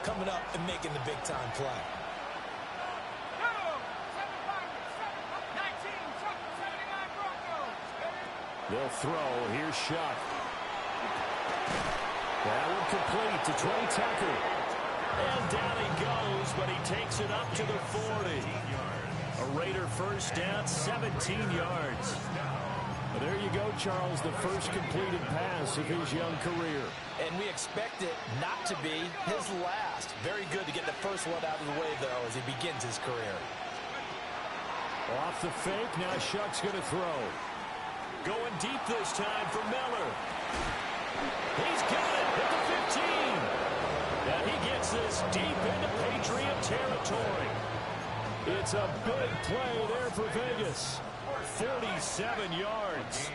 coming up and making the big-time play. They'll throw. Here's Shuck. That one complete to Trey Tucker. And down he goes, but he takes it up to the 40. A Raider first down, 17 yards. Well, there you go, Charles, the first completed pass of his young career. And we expect it not to be his last. Very good to get the first one out of the way, though, as he begins his career. Off the fake, now Shuck's going to throw. Going deep this time for Miller. He's got it at the 15. And he gets this deep into Patriot territory. It's a big play there for Vegas. 47 yards.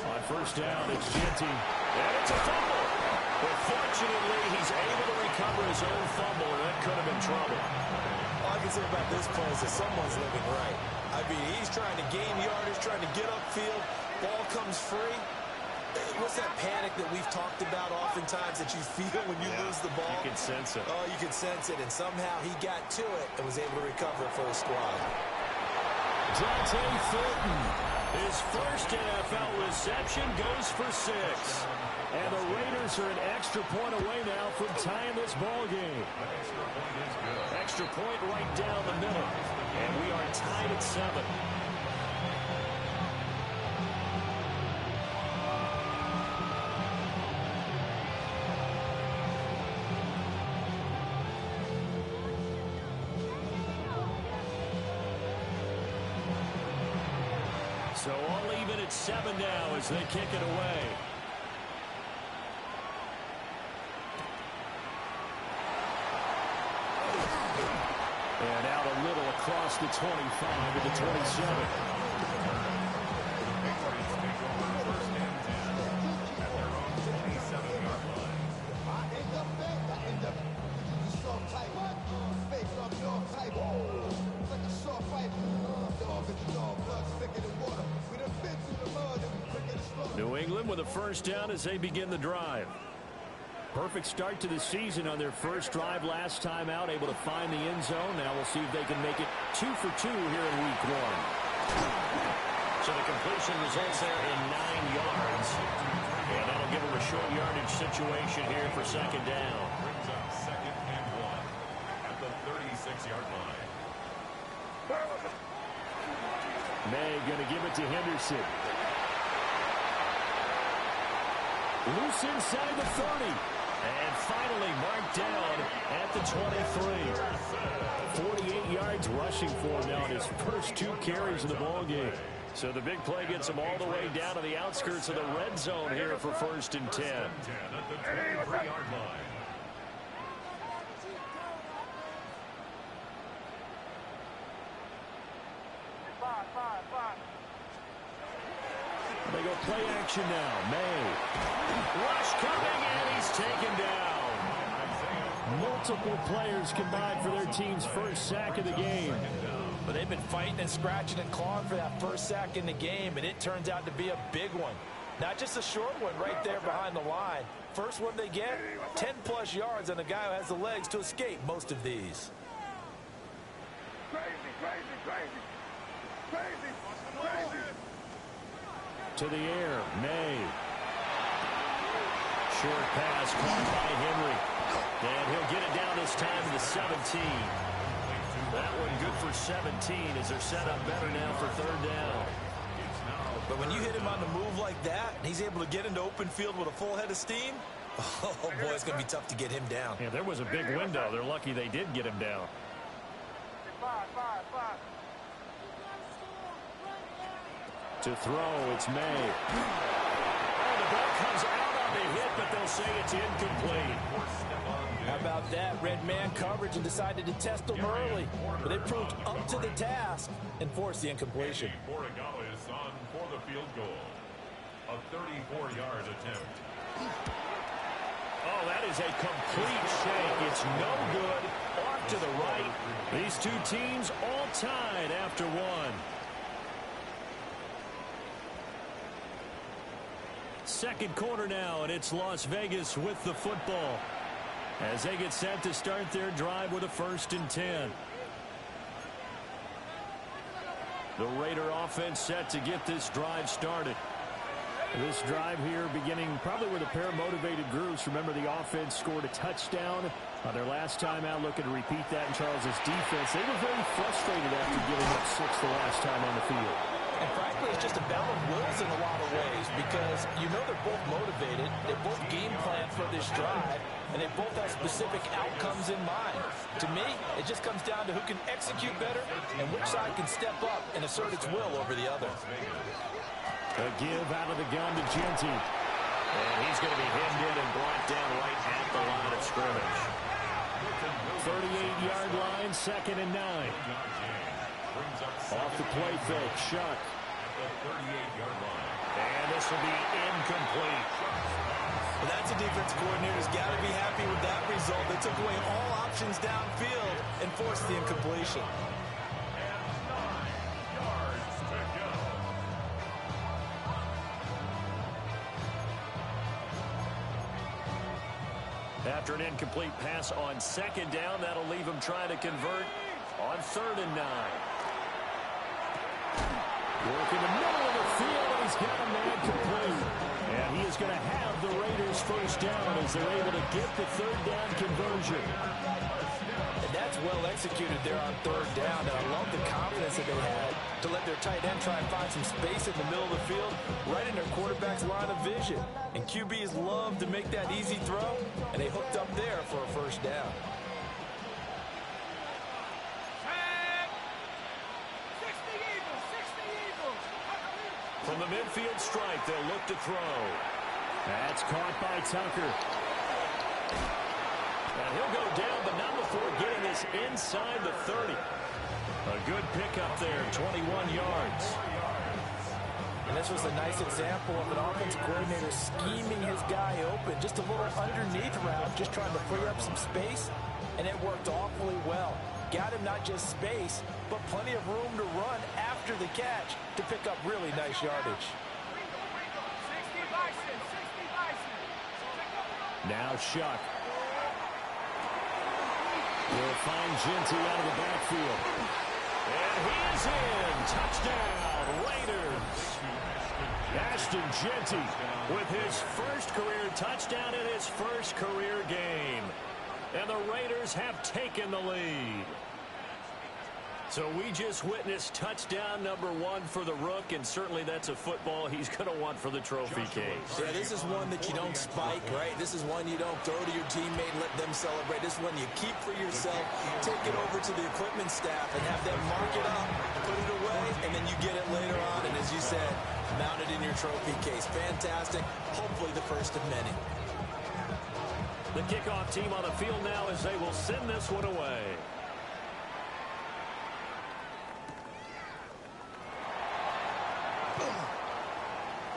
On first down, it's Genty. And it's a fumble. But fortunately, he's able to recover his own fumble, and that could have been trouble. All I can say about this play is that someone's living right. I mean, he's trying to gain yardage, trying to get upfield. Ball comes free. What's that panic that we've talked about oftentimes that you feel when you lose the ball? You can sense it. Oh, you can sense it. And somehow he got to it and was able to recover it for his squad. Dante Fulton. His first NFL reception goes for 6. And the Raiders are an extra point away now from tying this ball game. Extra point right down the middle. And we are tied at 7. So all even at 7 now as they kick it away. And out a little across the 25 to the 27. New England with a first down as they begin the drive. Perfect start to the season on their first drive last time out, able to find the end zone. Now we'll see if they can make it 2 for 2 here in week 1. So the completion results there in 9 yards. And that'll give them a short yardage situation here for second down. Brings up 2nd and 1 at the 36-yard line. May going to give it to Henderson. Loose inside the 30. And finally marked down at the 23. 48 yards rushing for him now in his first 2 carries of the ball game. So the big play gets him all the way down to the outskirts of the red zone here for 1st and 10. At the 23-yard line. They go play action now. May. Rush coming, and he's taken down. Multiple players combined for their team's first sack of the game. But they've been fighting and scratching and clawing for that first sack in the game, and it turns out to be a big one. Not just a short one right there behind the line. First one they get, 10-plus yards on a guy who has the legs to escape most of these. To the air, May. Short pass caught by Henry. And he'll get it down this time to the 17. That one good for 17 as they're set up better now for 3rd down. But when you hit him on the move like that, and he's able to get into open field with a full head of steam, oh, boy, it's going to be tough to get him down. Yeah, there was a big window. They're lucky they did get him down. To throw, it's May. Oh, the ball comes out on the hit, but they'll say it's incomplete. How about that? Red man coverage and decided to test them early. But they proved up to the task and forced the incompletion. Borregales on for the field goal. A 34-yard attempt. Oh, that is a complete shake. It's no good. Off to the right. These 2 teams all tied after 1. second quarter now, and it's Las Vegas with the football as they get set to start their drive with a 1st and 10. The Raider offense set to get this drive started. This drive here beginning probably with a pair of motivated groups. Remember, the offense scored a touchdown on their last time out, looking to repeat that in Charles's defense. They were very frustrated after giving up 6 the last time on the field. And frankly, it's just a battle of wills in a lot of ways because you know they're both motivated, they both game plan for this drive, and they both have specific outcomes in mind. To me, it just comes down to who can execute better and which side can step up and assert its will over the other. A give out of the gun to Genty. And he's going to be hemmed in and brought down right at the line of scrimmage. 38-yard line, 2nd and 9. Off the play fake, Shuck. And this will be incomplete. Well, that's a defense coordinator's got to be happy with that result. They took away all options downfield and forced the incompletion. After an incomplete pass on 2nd down, that'll leave him trying to convert on 3rd and 9. Work in the middle of the field, and he's got a man complete. And he is going to have the Raiders 1st down as they're able to get the 3rd down conversion. And that's well executed there on 3rd down. And I love the confidence that they had to let their tight end try and find some space in the middle of the field, right in their quarterback's line of vision. And QBs love to make that easy throw, and they hooked up there for a 1st down. From the midfield stripe, they'll look to throw. That's caught by Tucker. And he'll go down, but not before getting this inside the 30. A good pickup there, 21 yards. And this was a nice example of an offensive coordinator scheming his guy open. Just a little underneath route, just trying to free up some space, and it worked awfully well. Got him not just space, but plenty of room to run after the catch to pick up really nice yardage. Now Shuck. Will find Genty out of the backfield. And he is in. Touchdown, Raiders. Ashton Genty with his 1st career touchdown in his 1st career game. And the Raiders have taken the lead. So we just witnessed touchdown number 1 for the Rook, and certainly that's a football he's going to want for the trophy case. Yeah, this is one that you don't spike, right? This is one you don't throw to your teammate and let them celebrate. This is one you keep for yourself, take it over to the equipment staff and have them mark it up, put it away, and then you get it later on. And as you said, mount it in your trophy case. Fantastic. Hopefully the first of many. The kickoff team on the field now as they will send this one away.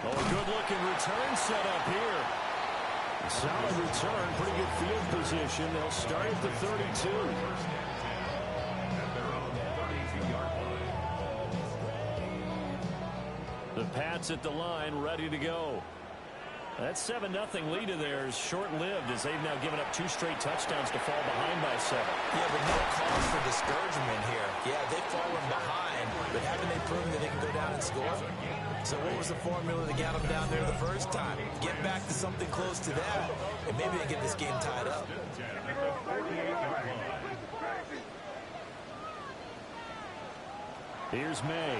Oh, good-looking return set up here. Solid return, pretty good field position. They'll start at the 32. The Pats at the line, ready to go. That 7-0 lead of theirs short-lived as they've now given up 2 straight touchdowns to fall behind by 7. Yeah, but no cause for discouragement here. Yeah, they've fallen behind, but haven't they proven that they can go down and score? So what was the formula that got them down there the first time? Get back to something close to that, and maybe they get this game tied up. Here's May.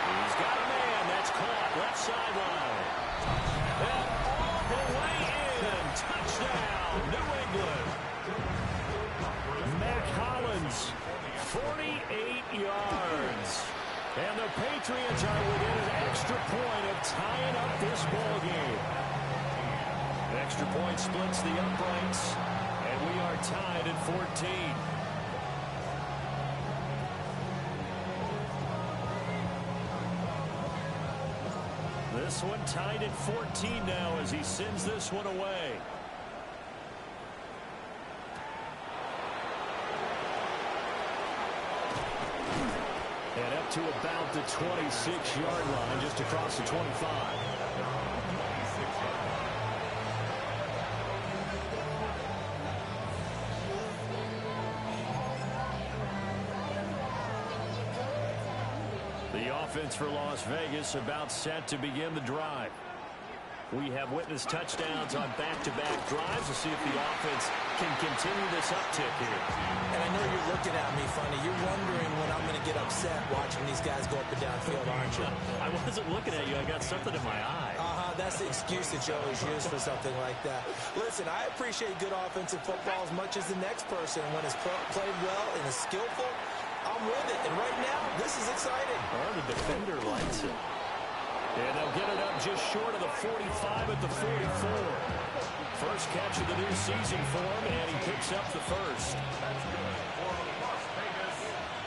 He's got a man. That's caught. Left sideline. And all the way in. Touchdown, New England. Mac Hollins, 48 yards. And the Patriots are within an extra point of tying up this ball game. Extra point splits the uprights, and we are tied at 14. This one tied at 14 now as he sends this one away. And up to about the 26-yard line, just across the 25. The offense for Las Vegas about set to begin the drive. We have witnessed touchdowns on back-to-back drives. We'll see if the offense can continue this uptick here. And I know you're looking at me funny. You're wondering when I'm going to get upset watching these guys go up and down field, aren't you? I wasn't looking at you. I got something in my eye. That's the excuse that you always use for something like that. Listen, I appreciate good offensive football as much as the next person. When it's played well and is skillful, I'm with it. And right now, this is exciting. Well, the defender likes it. And they'll get it up just short of the 45 at the 44. First catch of the new season for him, and he picks up the first. That's good for Las Vegas.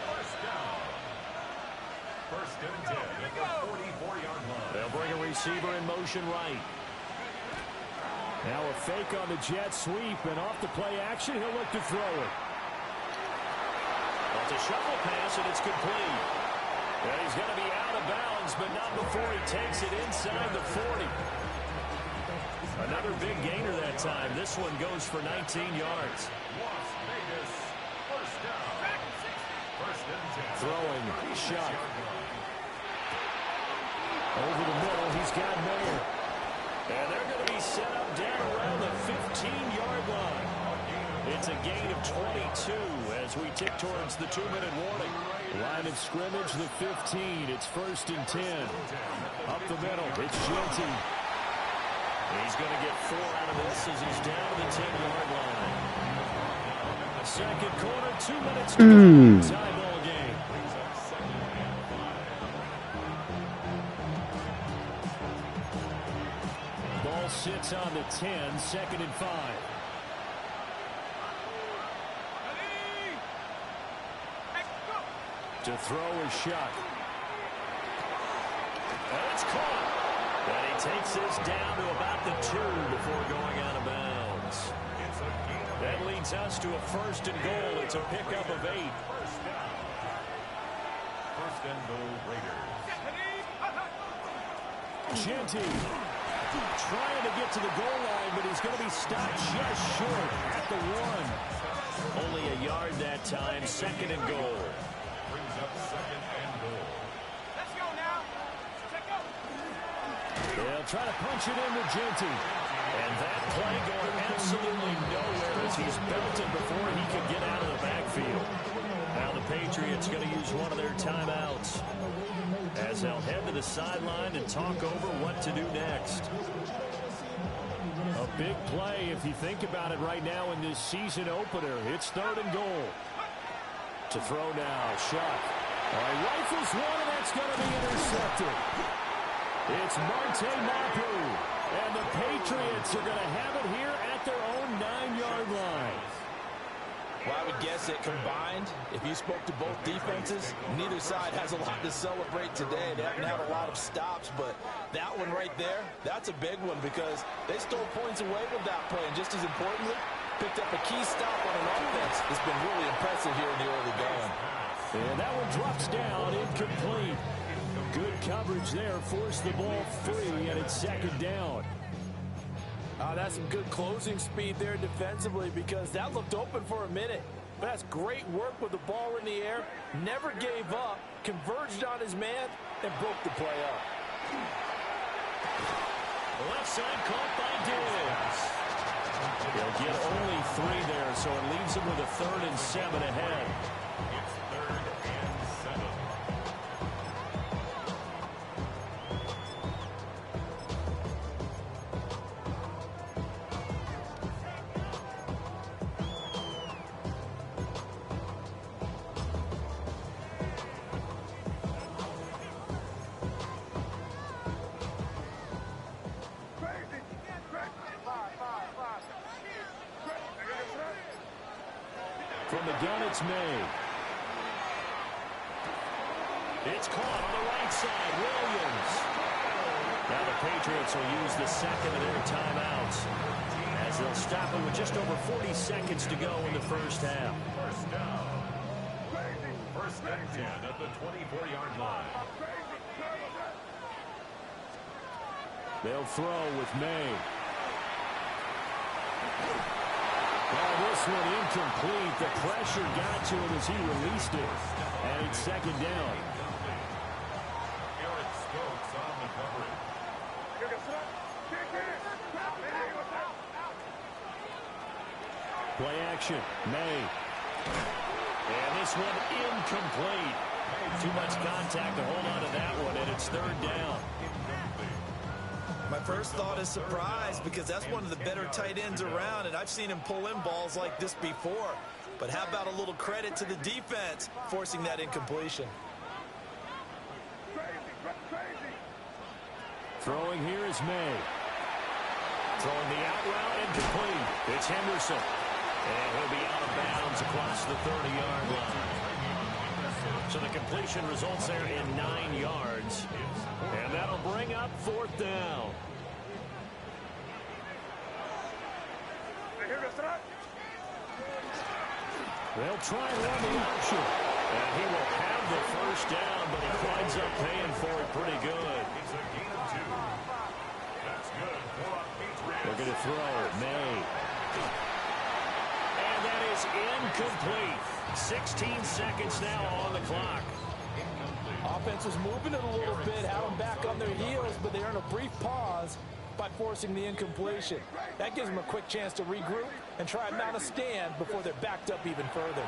First down. First and 10 at the 44-yard line. They'll bring a receiver in motion right. Now a fake on the jet sweep, and off the play action, he'll look to throw it. It's a shuffle pass, and it's complete. And he's going to be out of bounds, but not before he takes it inside the 40. Another big gainer that time. This one goes for 19 yards. Las Vegas, first down. First and 10. Throwing, shot. Over the middle, he's got Mayer. And they're going to be set up down around the 15-yard line. It's a gain of 22 as we tick towards the 2-minute warning. Line of scrimmage, the 15. It's first and 10. Up the middle, it's Genty. He's going to get 4 out of this as he's down to the 10-yard line. Second quarter, 2 minutes to go. Tie ball game. Ball sits on the 10, second and 5. To throw a shot. And it's caught. And he takes this down to about the 2 before going out of bounds. That leads us to a first and goal. It's a pickup of 8. First down. First and goal, Raiders. Genty trying to get to the goal line, but he's going to be stopped just short at the 1. Only a yard that time, second and goal. Brings up second and goal. Let's go now. Check out. They'll try to punch it into Genty. And that play going absolutely nowhere as he's belted before he can get out of the backfield. Now the Patriots going to use one of their timeouts as they'll head to the sideline and talk over what to do next. A big play if you think about it right now in this season opener. It's third and goal. To throw now, shot. He rifles one, and that's going to be intercepted. It's Marte Mapu, and the Patriots are going to have it here at their own 9-yard line. Well, I would guess that combined, if you spoke to both defenses, neither side has a lot to celebrate today. They haven't had a lot of stops, but that one right there, that's a big one because they stole points away with that play. And just as importantly, picked up a key stop on an offense that's been really impressive here in the early going. And that one drops down, incomplete. Good coverage there, forced the ball free, and it's second down. That's some good closing speed there defensively because that looked open for a minute. But that's great work with the ball in the air. Never gave up, converged on his man, and broke the play up. Left side caught by Diggs. He'll get only 3 there, so it leaves him with a 3rd and 7 ahead. It's 3rd and 7. From the gun, it's May. It's caught on the right side. Williams. Now the Patriots will use the second of their timeouts as they'll stop it with just over 40 seconds to go in the first half. First down. First and 10 at the 24-yard line. They'll throw with May. Well, this one incomplete. The pressure got to him as he released it. And it's second down. Eric Stokes on the coverage. Play action. May. And this one incomplete. Too much contact to hold on to that one, and it's third down. My first thought is surprise because that's one of the better tight ends around, and I've seen him pull in balls like this before. But how about a little credit to the defense forcing that incompletion? Throwing here is May. Throwing the out route incomplete. It's Henderson. And he'll be out of bounds across the 30-yard line. So the completion results there in 9 yards. And that'll bring up fourth down. They'll try and run the option. And he will have the first down, but he winds up paying for it pretty good. It's a gain of 2. That's good for a Patriots. They're going to throw. May. And that is incomplete. 16 seconds now on the clock. Offense was moving it a little bit, had them back on their heels, but they earn a brief pause by forcing the incompletion. That gives them a quick chance to regroup and try and mount a stand before they're backed up even further.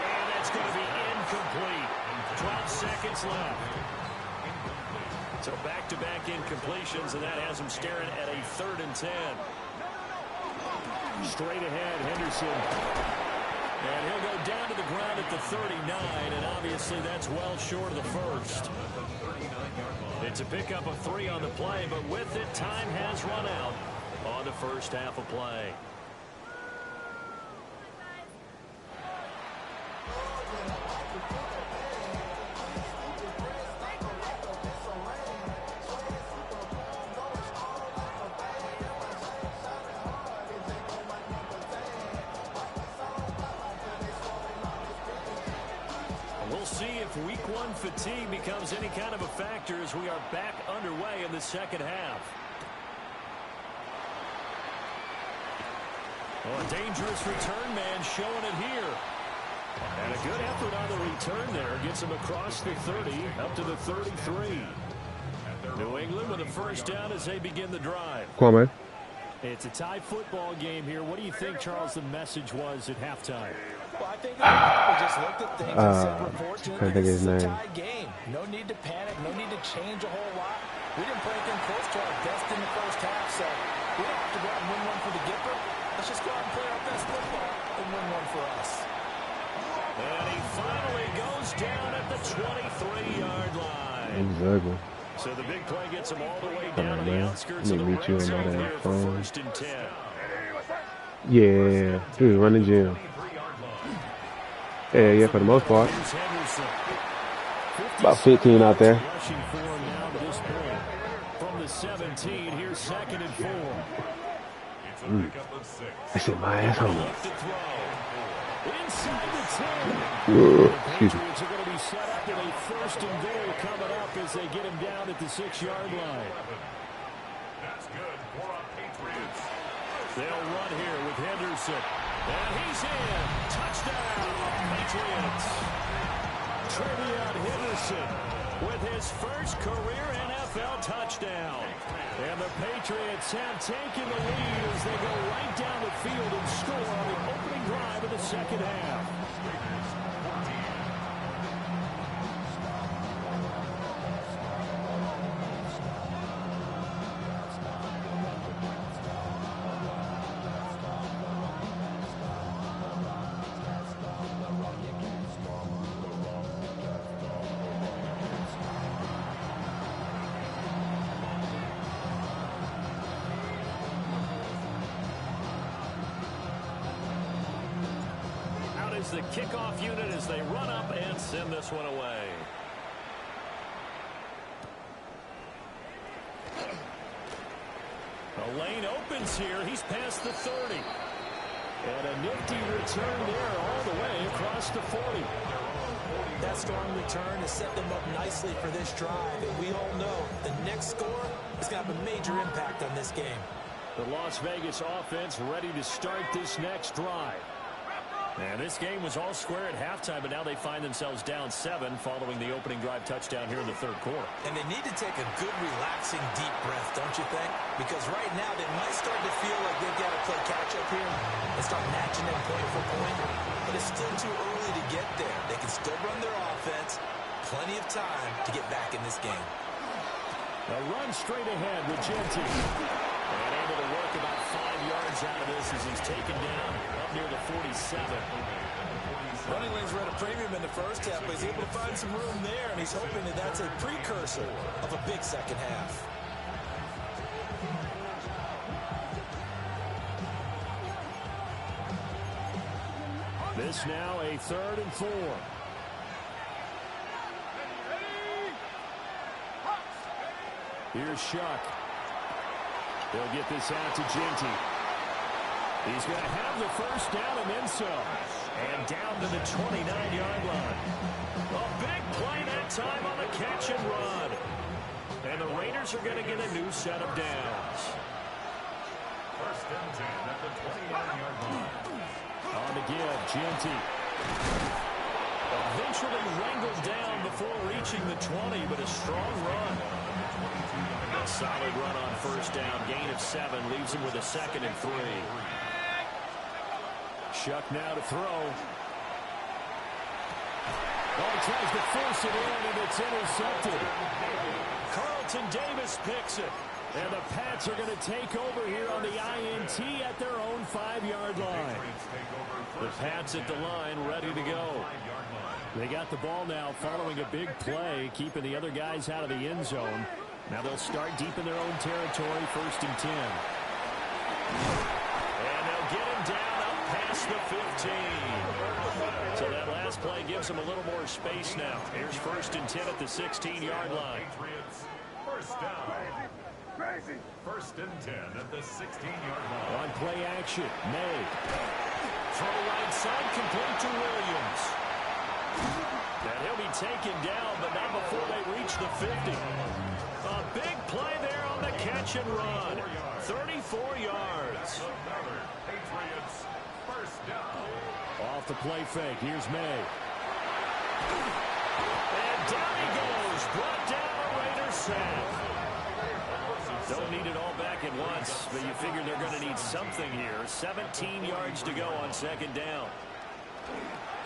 And that's going to be incomplete. 12 seconds left. So back-to-back incompletions, and that has them staring at a 3rd and 10. Straight ahead, Henderson. And he'll go down to the ground at the 39, and obviously that's well short of the first. It's a pickup of 3 on the play, but with it, time has run out on the first half of play. We'll see if week 1 fatigue becomes any kind of a factor as we are back underway in the second half. Oh, a dangerous return man showing it here. And a good effort on the return there. Gets him across the 30 up to the 33. New England with a first down as they begin the drive. Come on, man. It's a tie football game here. What do you think, Charles, the message was at halftime? Well, I think we just looked at things and said we're fortunate that this is a tie game. No need to panic, no need to change a whole lot. We didn't play anything close to our best in the first half, so we don't have to go out and win one for the Gipper. Let's just go out and play our best football and win one for us. And he finally goes down at the 23-yard line. Exactly. So the big play gets him all the way down to the man. outskirts of the Meet you red on my zone damn here for phone. 1st and 10. Yeah, dude, run the gym. Yeah, for the most part. Here's Henderson. About 15 out there. Rushing for him now to this point. From the 17, here's 2nd and 4. It's a pickup of 6. I said my asshole. Left to throw. Inside the 10. Ooh, The excuse me. Patriots are going to be set up with a 1st and goal coming up as they get him down at the 6-yard line. That's good for a Patriots. They'll run here with Henderson. And he's in. Touchdown, Patriots. Trevion Henderson with his first career NFL touchdown. And the Patriots have taken the lead as they go right down the field and score on the opening drive of the second half. The kickoff unit as they run up and send this one away. A lane opens here. He's past the 30. And a nifty return there all the way across the 40. That strong return has set them up nicely for this drive, and we all know the next score is going to have a major impact on this game. The Las Vegas offense ready to start this next drive. And this game was all square at halftime, but now they find themselves down 7 following the opening drive touchdown here in the third quarter. And they need to take a good, relaxing, deep breath, don't you think? Because right now they might start to feel like they've got to play catch-up here and start matching them point for point. But it's still too early to get there. They can still run their offense. Plenty of time to get back in this game. A run straight ahead with Genty. And able to work about 5 yards out of this as he's taken down up near the 47. Running lanes were at a premium in the first half, but he's able to find some room there, and he's hoping that that's a precursor of a big second half. This now a 3rd and 4. Here's Shuck. They'll get this out to Genty. He's going to have the first down and then some. And down to the 29-yard line. A big play that time on the catch and run. And the Raiders are going to get a new set of downs. First and 10 at the 29-yard line. On the give, Genty. Eventually wrangled down before reaching the 20, but a strong run. A solid run on first down. Gain of 7 leaves him with a 2nd and 3. Shuck now to throw. Oh, he tries to force it in, and it's intercepted. Carlton Davis picks it. And the Pats are going to take over here on the INT at their own 5-yard line. The Pats at the line, ready to go. They got the ball now following a big play, keeping the other guys out of the end zone. Now they'll start deep in their own territory, 1st and 10. And they'll get him down up past the 15. So that last play gives them a little more space now. Here's 1st and 10 at the 16-yard line. First down. First and 10 at the 16-yard line. On play action, May. Throw right side, complete to Williams. And he'll be taken down, but not before they reach the 50. A big play there on the catch and run. 34 yards. Patriots, first down. Off the play fake, here's May. And down he goes. Brought down a Raiders sack. Don't need it all back at once, but you figure they're going to need something here. 17 yards to go on 2nd down.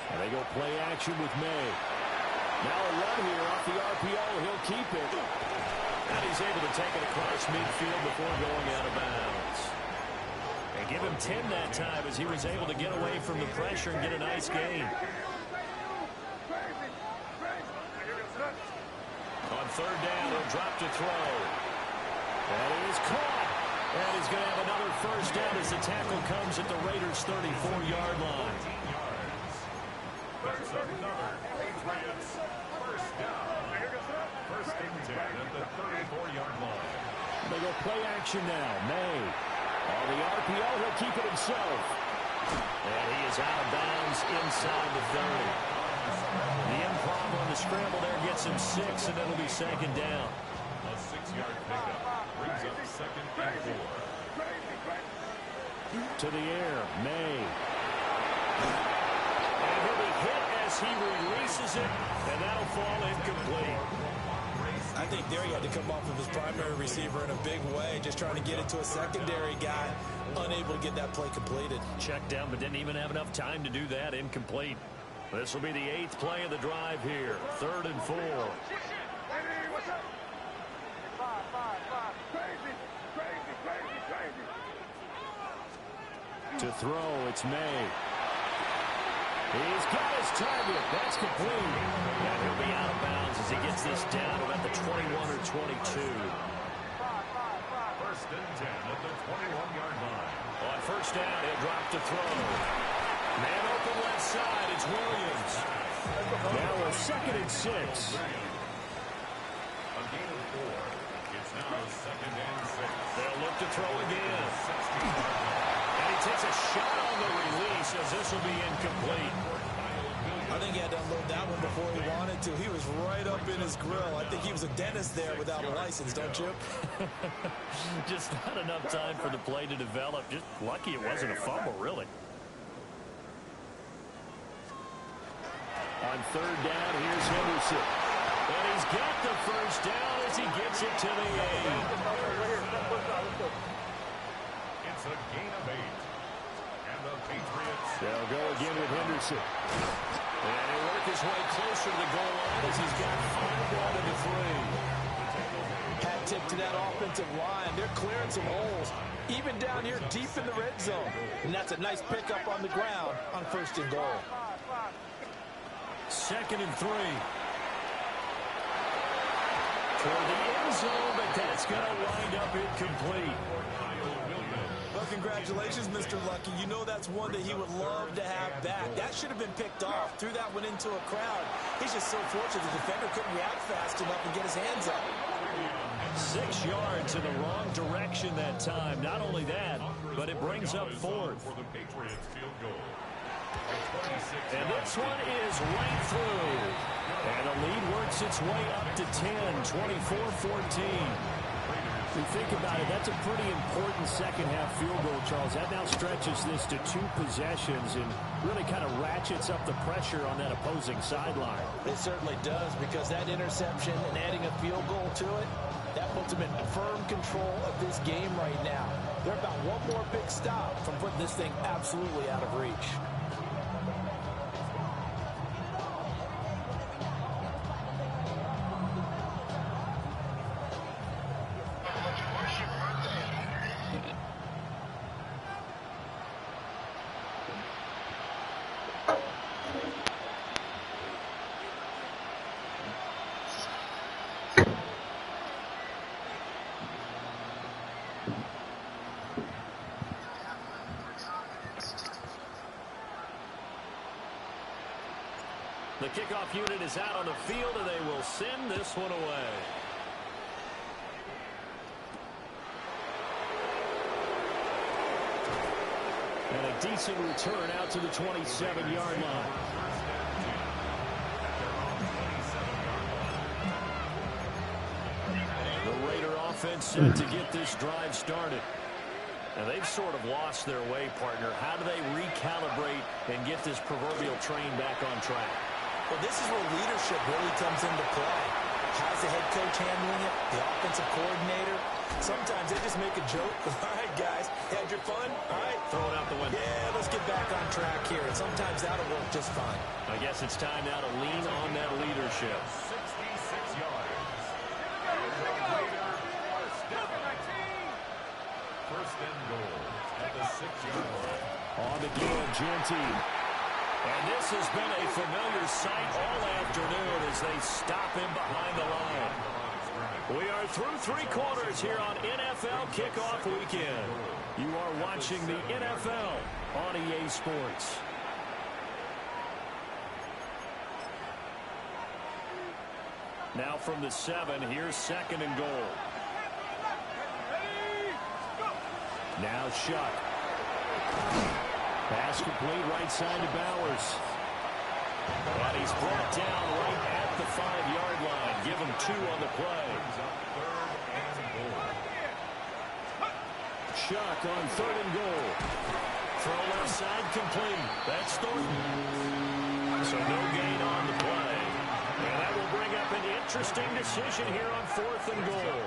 And they go play action with May. Now a run here off the RPO. He'll keep it. And he's able to take it across midfield before going out of bounds. And give him 10 that time as he was able to get away from the pressure and get a nice gain. On 3rd down, he'll drop to throw. And he is caught. And he's going to have another first down as the tackle comes at the Raiders' 34-yard line. That's another Patriots first down. First and 10 at the 34-yard line. They go play action now. May. On the RPO, he'll keep it himself. And he is out of bounds inside the 30. The improv on the scramble there gets him 6, and it'll be 2nd down. A 6-yard pickup brings up 2nd and 4. To the air, May. And he'll be hit as he releases it, and that'll fall incomplete. I think there he had to come off of his primary receiver in a big way, just trying to get it to a secondary guy, unable to get that play completed. Checked down, but didn't even have enough time to do that. Incomplete. This will be the 8th play of the drive here. 3rd and 4. To throw, it's May. He's got his target. That's complete. And he'll be out of bounds as he gets this down about the 21 or 22. First and 10 at the 21-yard line. On first down, he'll drop to throw. Man open left side, it's Williams. Now a 2nd and 6. A gain of 4. It's now 2nd and 6. They'll look to throw again. And he takes a shot on the release as this will be incomplete. I think he had to unload that one before he wanted to. He was right up in his grill. I think he was a dentist there without a license, don't you? Just not enough time for the play to develop. Just lucky it wasn't a fumble, really. On third down, here's Henderson. And he's got the first down as he gets it to the 8. It's a gain of 8. And the Patriots. They'll go again with Henderson. And he'll work his way closer to the goal line as he's got 5 down to the 3. Hat tip to that offensive line. They're clearing some holes, even down here deep in the red zone. And that's a nice pickup on the ground on 1st and goal. 2nd and 3. For the end zone, but that's going to wind up incomplete. Well, congratulations, Mr. Lucky. You know that's one that he would love to have back. That should have been picked off. Threw that one into a crowd. He's just so fortunate the defender couldn't react fast enough and get his hands up. 6 yards in the wrong direction that time. Not only that, but it brings up 4th. For the Patriots field goal. And this one is right through. And the lead works its way up to 10, 24-14. If you think about it, that's a pretty important second-half field goal, Charles. That now stretches this to 2 possessions and really kind of ratchets up the pressure on that opposing sideline. It certainly does, because that interception and adding a field goal to it, that puts them in firm control of this game right now. They're about one more big stop from putting this thing absolutely out of reach. The kickoff unit is out on the field, and they will send this one away. And a decent return out to the 27-yard line. The Raider offense set to get this drive started. And they've sort of lost their way, partner. How do they recalibrate and get this proverbial train back on track? Well, this is where leadership really comes into play. How's the head coach handling it? The offensive coordinator? Sometimes they just make a joke. All right, guys, had your fun? All right. Throw it out the window. Yeah, let's get back on track here. And sometimes that'll work just fine. I guess it's time now to lean on that leadership. 66 yards. First and goal at the 6-yard line. On the deal, Genty. And this has been a familiar sight all afternoon as they stop him behind the line. We are through 3 quarters here on NFL Kickoff Weekend. You are watching the NFL on EA Sports. Now from the 7, here's 2nd and goal. Now Shuck. Pass complete right side to Bowers. And he's brought down right at the 5-yard line. Give him 2 on the play. Shuck on 3rd and goal. Throw left side complete. That's Thornton. So no gain on the play. And that will bring up an interesting decision here on 4th and goal.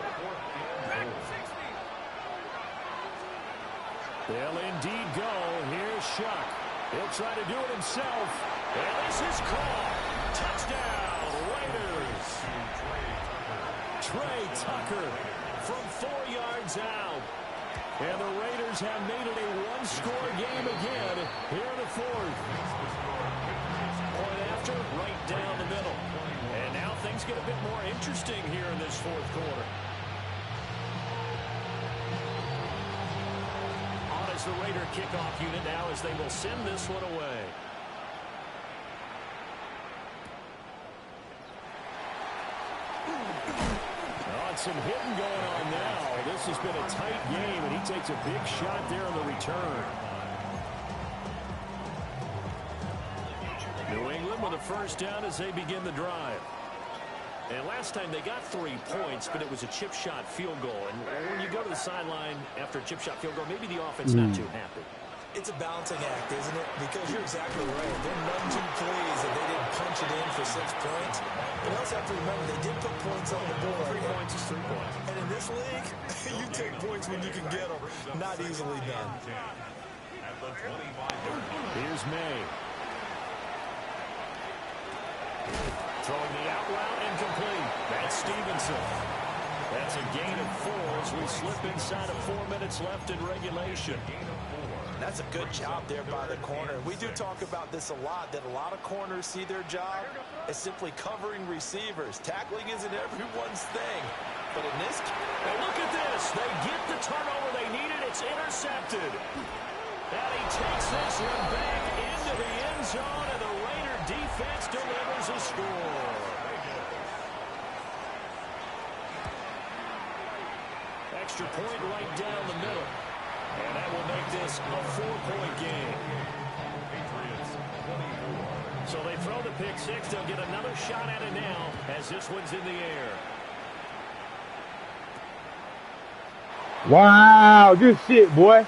They'll indeed go. Here's Shuck. He'll try to do it himself. And this is caught. Touchdown, Raiders. Trey Tucker from 4 yards out. And the Raiders have made it a 1-score game again here in the 4th. Point after, right down the middle. And now things get a bit more interesting here in this 4th quarter. The Raider kickoff unit now as they will send this one away. Oh, some hitting going on now. This has been a tight game, and he takes a big shot there on the return. first down as they begin the drive. And last time they got 3 points, but it was a chip shot field goal. And when you go to the sideline after a chip shot field goal, maybe the offense not too happy. It's a balancing act, isn't it? Because you're exactly right. They're none too pleased that they didn't punch it in for 6 points. But you also have to remember, they did put points on the board. 3 points is 3 points. And in this league, you take points when you can get them. Not easily done. Here's May. Throwing the out route incomplete. That's Stevenson. That's a gain of 4 as we slip inside of 4 minutes left in regulation. That's a good job there by the corner. We do talk about this a lot, that a lot of corners see their job as simply covering receivers. Tackling isn't everyone's thing. But in this case, and look at this. They get the turnover they needed. It's intercepted. And he takes this one back into the end zone, and the Raider defense delivers a score. Extra point right down the middle. And that will make this a 4-point game. So they throw the pick 6. They'll get another shot at it now as this one's in the air. Wow, good shit, boy.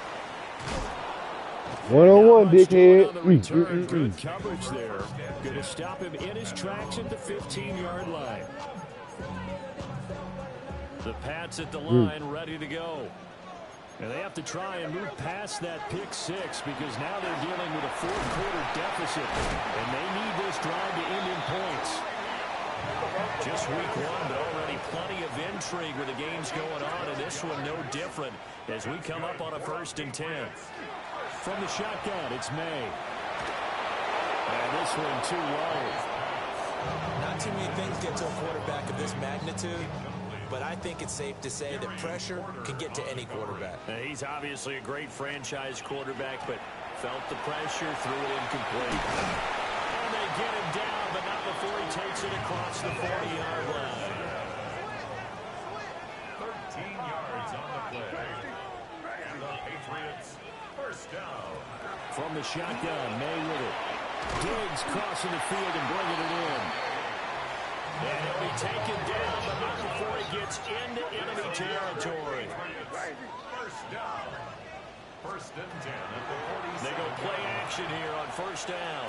One-on-one, dickhead. On the return. Good coverage there. Going to stop him in his tracks at the 15-yard line. The Pats at the line, ready to go. And they have to try and move past that pick 6 because now they're dealing with a 4th-quarter deficit. And they need this drive to end in points. Just week 1, but already plenty of intrigue with the games going on. And this one no different as we come up on a 1st and 10. From the shotgun, it's May. And this one too low. not too many things get to a quarterback of this magnitude. But I think it's safe to say that pressure can get to any quarterback. He's obviously a great franchise quarterback, but felt the pressure, threw it incomplete. And they get him down, but not before he takes it across the 40-yard line. 13 yards on the play. And the Patriots first down. From the shotgun, May with it. Diggs crossing the field and bringing it in. And he'll be taken down, but not before he gets into enemy territory. First down. 1st and 10 at the 47. They go play action here on 1st down.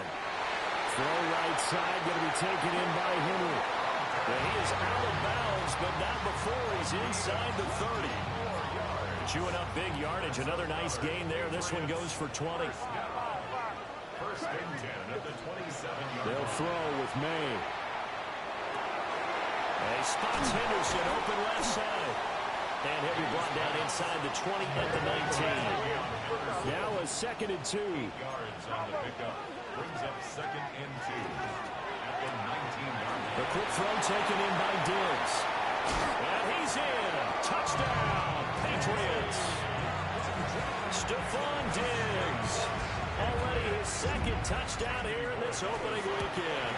Throw right side, going to be taken in by Henry. And he is out of bounds, but not before he's inside the 30. Chewing up big yardage. Another nice gain there. This one goes for 20. 1st and 10 at the 27. They'll throw with May. And he spots Henderson open left side. And he'll be brought down inside the 20 at the 19. Now a 2nd and 2. 8 yards on the pickup. Brings up 2nd and 2 at the 19-yard line. The quick throw taken in by Diggs. And he's in. Touchdown, Patriots. Stephon Diggs. Already his 2nd touchdown here in this opening weekend.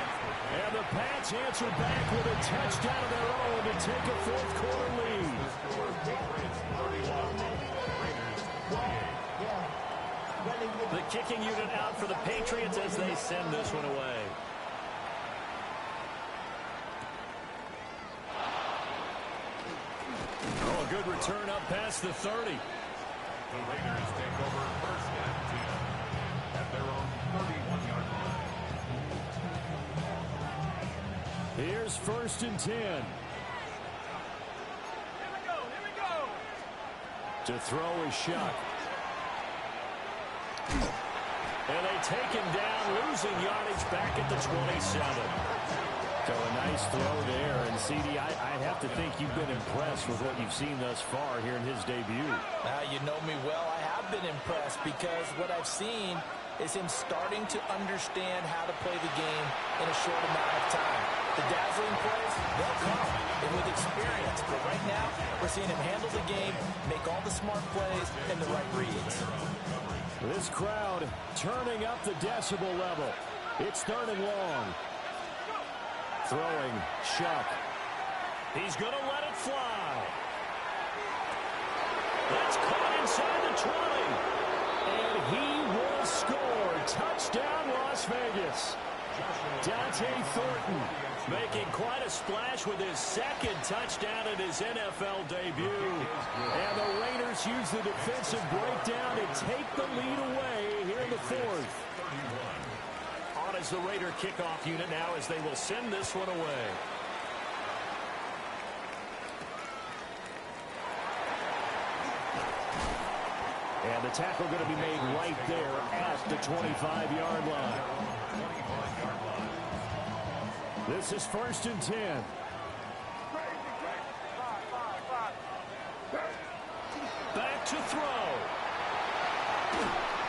And the Pats answer back with a touchdown of their own to take a 4th-quarter lead. The kicking unit out for the Patriots as they send this one away. Oh, a good return up past the 30. The Raiders take over 1st and 10 at their own 31-yard line. Here's 1st and 10. Here we go. To throw is Shuck. And they take him down, losing yardage back at the 27. So a nice throw there. And, CD, I have to think you've been impressed with what you've seen thus far here in his debut. You know me well. I have been impressed because what I've seen is him starting to understand how to play the game in a short amount of time. The dazzling plays, they'll come, and with experience. But right now, we're seeing him handle the game, make all the smart plays, and the right reads. This crowd turning up the decibel level. It's 3rd and long. Throwing, Shuck. He's going to let it fly. That's caught inside the 20. And he will score. Touchdown, Las Vegas. Dante Thornton making quite a splash with his second touchdown in his NFL debut. And the Raiders use the defensive breakdown to take the lead away here in the fourth. On as the Raider kickoff unit now as they will send this one away. And the tackle going to be made right there at the 25-yard line. This is 1st and 10. Back to throw.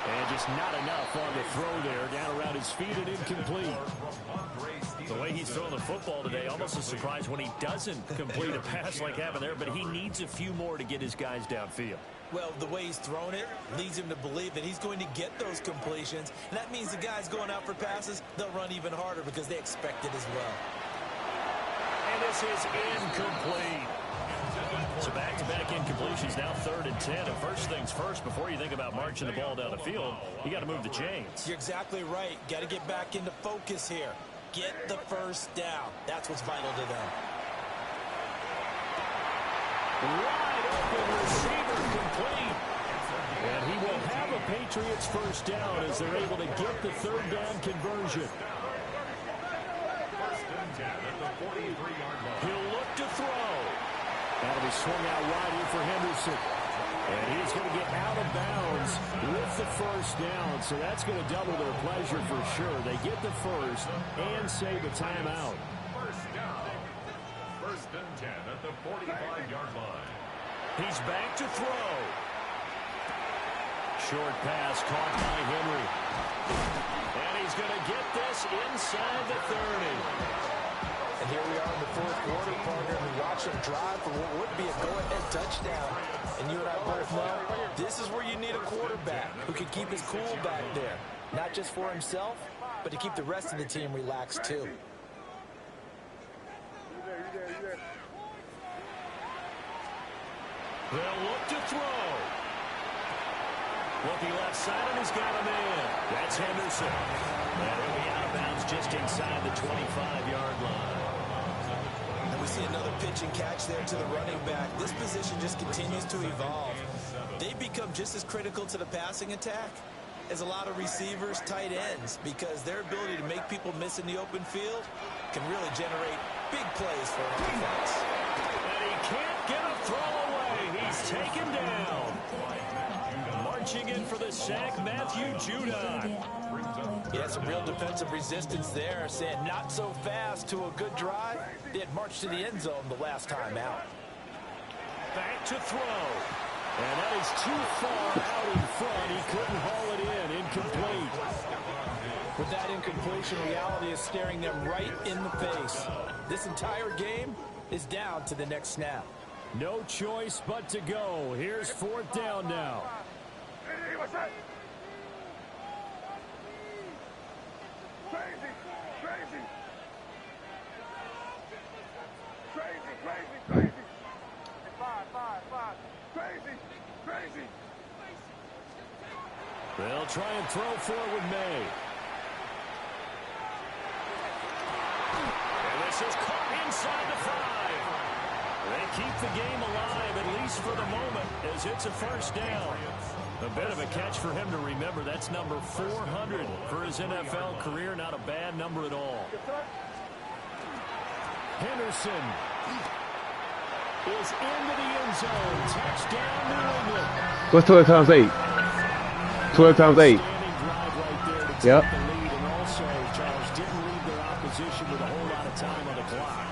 And just not enough on the throw there. Down around his feet and incomplete. The way he's throwing the football today, almost a surprise when he doesn't complete a pass like happened there, but he needs a few more to get his guys downfield. Well, the way he's thrown it leads him to believe that he's going to get those completions. And that means the guys going out for passes, they'll run even harder because they expect it as well. And this is incomplete. So back-to-back incompletions, now 3rd and 10. And first things first, before you think about marching the ball down the field, you got to move the chains. You're exactly right. Got to get back into focus here. Get the first down. That's what's vital to them. Wide open receiver complete. And he will have a Patriots first down as they're able to get the 3rd down conversion. He'll look to throw. That'll be swung out wide here for Henderson. And he's going to get out of bounds with the first down. So that's going to double their pleasure for sure. They get the first and save the timeout. First down. 1st and 10 at the 45-yard line. He's back to throw. Short pass caught by Henry. And he's going to get this inside the 30. And here we are in the 4th quarter, partner, and we watch him drive for what would be a go-ahead touchdown. And you and I both know this is where you need a quarterback who can keep his cool back there. Not just for himself, but to keep the rest of the team relaxed too. They'll look to throw. Looking left side, and he's got him in. That's Henderson. And he'll be out of bounds just inside the 25-yard line. And we see another pitch and catch there to the running back. This position just continues to evolve. They become just as critical to the passing attack as a lot of receivers, tight ends, because their ability to make people miss in the open field can really generate big plays for an offense. And he can't get a throw away. He's taken down. Marching in for the sack, Matthew Judon. Yeah, some real defensive resistance there, saying not so fast to a good drive. They had marched to the end zone the last time out. Back to throw. And that is too far out in front. He couldn't haul it in. Incomplete. With that incompletion, reality is staring them right in the face. This entire game is down to the next snap. No choice but to go. Here's 4th down now. They'll try and throw forward May. And this is caught inside the 5. They keep the game alive, at least for the moment, as it's a first down. A bit of a catch for him to remember. That's number 400 for his NFL career. Not a bad number at all. Henderson is into the end zone. Touchdown, New England. What's 12 times 8? 12 times 8. Yep. And also, Charles didn't leave their opposition with a whole lot of time on the clock.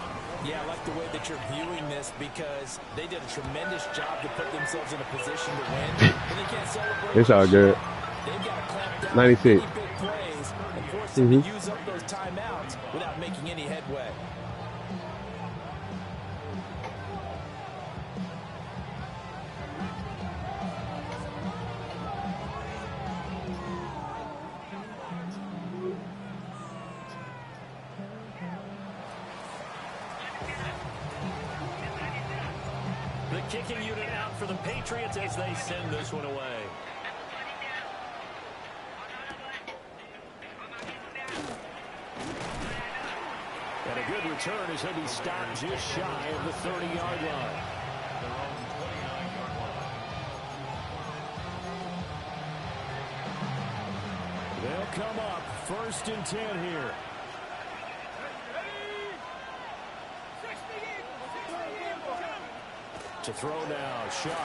Yeah, I like the way that you're viewing this because they did a tremendous job to put themselves in a position to win. But they can't celebrate. It's all good. They've got to clamp down 96. on big plays and force them to use up those timeouts without making any headway. The kicking unit out for the Patriots as they send this one away. good return as he'll be stopped just shy of the 30-yard line. They'll come up 1st and 10 here. To throw now, Shuck.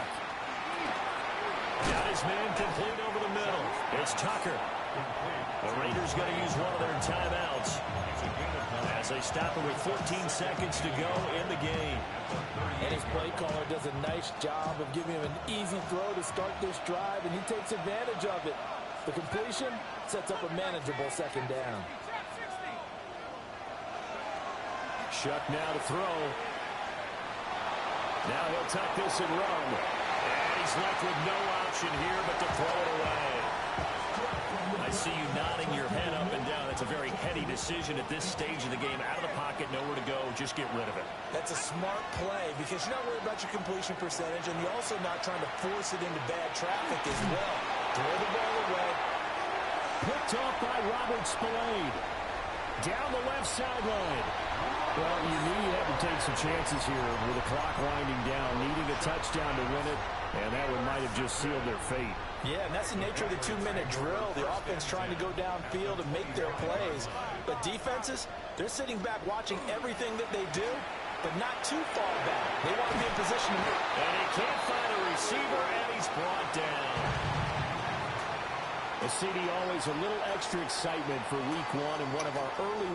Got his man complete over the middle. It's Tucker. The Raiders going to use one of their timeouts as they stop it with 14 seconds to go in the game. And his play caller does a nice job of giving him an easy throw to start this drive, and he takes advantage of it. The completion sets up a manageable 2nd down. Shuck now to throw. Now he'll tuck this and run. And he's left with no option here but to throw it away. I see you nodding your head up and down. That's a very heady decision at this stage of the game. Out of the pocket, nowhere to go. Just get rid of it. That's a smart play because you're not worried about your completion percentage, and you're also not trying to force it into bad traffic as well. Throw the ball away. Picked off by Robert Spillane. Down the left sideline. Well, you knew you had to take some chances here with the clock winding down, needing a touchdown to win it, and that one might have just sealed their fate. Yeah, and that's the nature of the 2-minute drill. The offense trying to go downfield and make their plays. But defenses, they're sitting back watching everything that they do, but not too far back. They want to be in position to move. And he can't find a receiver, and he's brought down. A CD always a little extra excitement for week 1 and one of our early